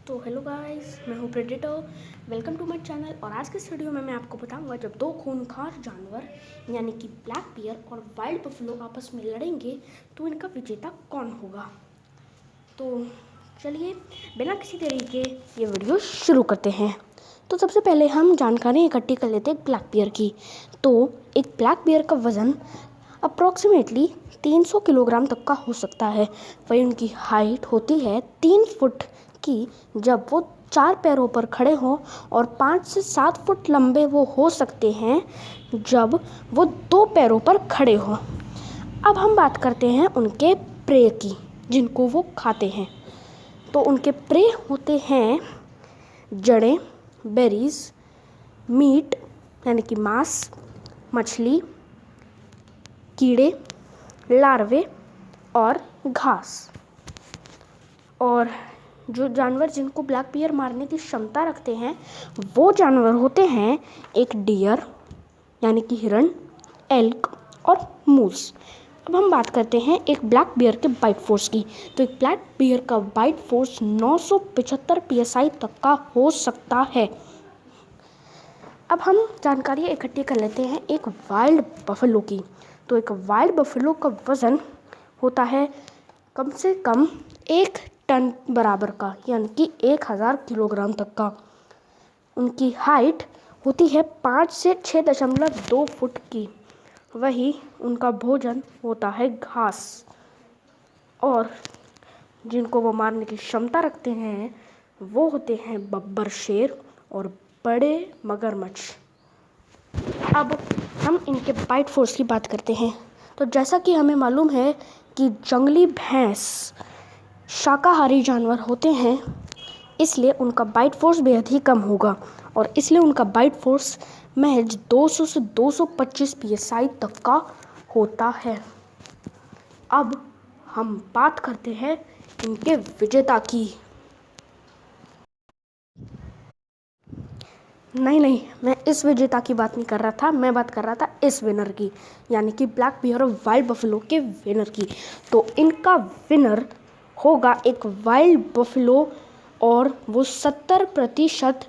तो hello guys, मैं हूँ Predator. Welcome to my channel. और आज के इस वीडियो में मैं आपको बताऊंगा जब दो खूंखार जानवर यानी कि ब्लैक बियर और वाइल्ड बफलो आपस में लड़ेंगे तो इनका विजेता कौन होगा। तो चलिए बिना किसी देरी के ये वीडियो शुरू करते हैं। तो सबसे पहले हम जानकारी इकट्ठी कर लेते हैं ब्लैक बियर की। तो एक ब्लैक बियर का वज़न अप्रॉक्सीमेटली 300 किलोग्राम तक का हो सकता है। वही उनकी हाइट होती है 3 फुट की जब वो 4 पैरों पर खड़े हों, और 5 से 7 फुट लंबे वो हो सकते हैं जब वो 2 पैरों पर खड़े हों। अब हम बात करते हैं उनके प्रे की, जिनको वो खाते हैं। तो उनके प्रे होते हैं जड़ें, बेरीज, मीट यानी कि मांस, मछली, कीड़े, लार्वे और घास। और जो जानवर जिनको ब्लैक बियर मारने की क्षमता रखते हैं वो जानवर होते हैं एक डियर यानी कि हिरण, एल्क और मूस। अब हम बात करते हैं एक ब्लैक बियर के बाइट फोर्स की। तो एक ब्लैक बियर का बाइट फोर्स 975 psi तक का हो सकता है। अब हम जानकारी इकट्ठी कर लेते हैं एक वाइल्ड बफलो की। तो एक वाइल्ड बफलो का वज़न होता है कम से कम 1 टन बराबर का, यानी कि 1000 किलोग्राम तक का। उनकी हाइट होती है 5 से 6.2 फुट की। वही उनका भोजन होता है घास। और जिनको वो मारने की क्षमता रखते हैं वो होते हैं बब्बर शेर और बड़े मगरमच्छ। अब हम इनके बाइट फोर्स की बात करते हैं। तो जैसा कि हमें मालूम है कि जंगली भैंस शाकाहारी जानवर होते हैं, इसलिए उनका बाइट फोर्स बेहद ही कम होगा, और इसलिए उनका बाइट फोर्स महज 200 से 225 psi तक का होता है। अब हम बात करते हैं इनके विजेता की। नहीं, मैं इस विजेता की बात नहीं कर रहा था, मैं बात कर रहा था इस विनर की, यानी कि ब्लैक बियर और वाइल्ड बफलो के विनर की। तो इनका विनर होगा एक वाइल्ड बफलो, और वो 70%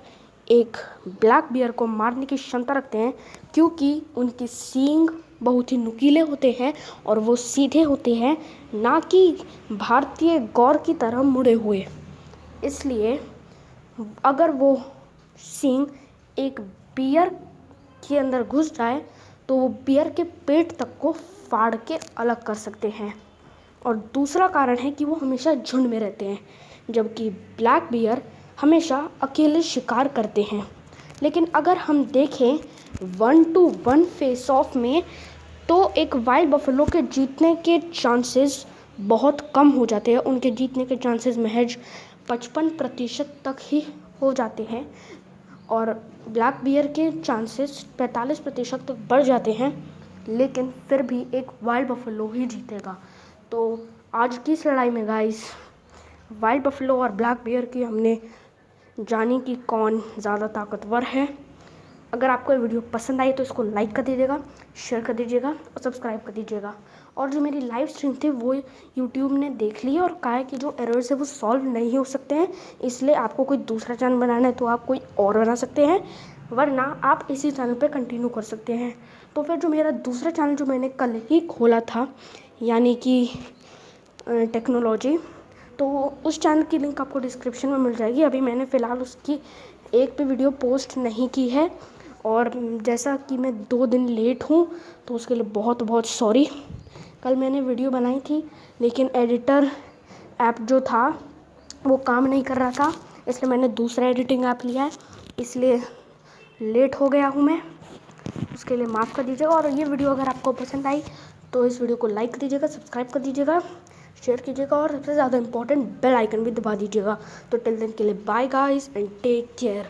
एक ब्लैक बियर को मारने की क्षमता रखते हैं, क्योंकि उनके सींग बहुत ही नुकीले होते हैं और वो सीधे होते हैं, ना कि भारतीय गौर की तरह मुड़े हुए। इसलिए अगर वो सींग एक बियर के अंदर घुस जाए तो वो बियर के पेट तक को फाड़ के अलग कर सकते हैं। और दूसरा कारण है कि वो हमेशा झुंड में रहते हैं, जबकि ब्लैक बियर हमेशा अकेले शिकार करते हैं। लेकिन अगर हम देखें 1-to-1 फेस ऑफ में, तो एक वाइल्ड बफलो के जीतने के चांसेस बहुत कम हो जाते हैं। उनके जीतने के चांसेस महज 55% तक ही हो जाते हैं, और ब्लैक बियर के चांसेस 45% तक बढ़ जाते हैं। लेकिन फिर भी एक वाइल्ड बफलो ही जीतेगा। तो आज की इस लड़ाई में गाइस, वाइल्ड बफलो और ब्लैक बियर की हमने जानी कि कौन ज़्यादा ताकतवर है। अगर आपको ये वीडियो पसंद आई तो इसको लाइक कर दीजिएगा, शेयर कर दीजिएगा और सब्सक्राइब कर दीजिएगा। और जो मेरी लाइव स्ट्रीम थी वो यूट्यूब ने देख ली है और कहा है कि जो एरर्स है वो सॉल्व नहीं हो सकते हैं, इसलिए आपको कोई दूसरा चैनल बनाना है तो आप कोई और बना सकते हैं, वरना आप इसी चैनल पे कंटिन्यू कर सकते हैं। तो फिर जो मेरा दूसरा चैनल जो मैंने कल ही खोला था, यानी कि टेक्नोलॉजी, तो उस चैनल की लिंक आपको डिस्क्रिप्शन में मिल जाएगी। अभी मैंने फ़िलहाल उसकी एक भी वीडियो पोस्ट नहीं की है, और जैसा कि मैं 2 दिन लेट हूँ तो उसके लिए बहुत बहुत सॉरी। कल मैंने वीडियो बनाई थी लेकिन एडिटर ऐप जो था वो काम नहीं कर रहा था, इसलिए मैंने दूसरा एडिटिंग ऐप लिया है, इसलिए लेट हो गया हूँ मैं। उसके लिए माफ़ कर दीजिएगा। और ये वीडियो अगर आपको पसंद आई तो इस वीडियो को लाइक कर दीजिएगा, सब्सक्राइब कर दीजिएगा, शेयर कीजिएगा, और सबसे ज़्यादा इंपॉर्टेंट बेल आइकन भी दबा दीजिएगा। तो टिल देन के लिए bye guys and take care.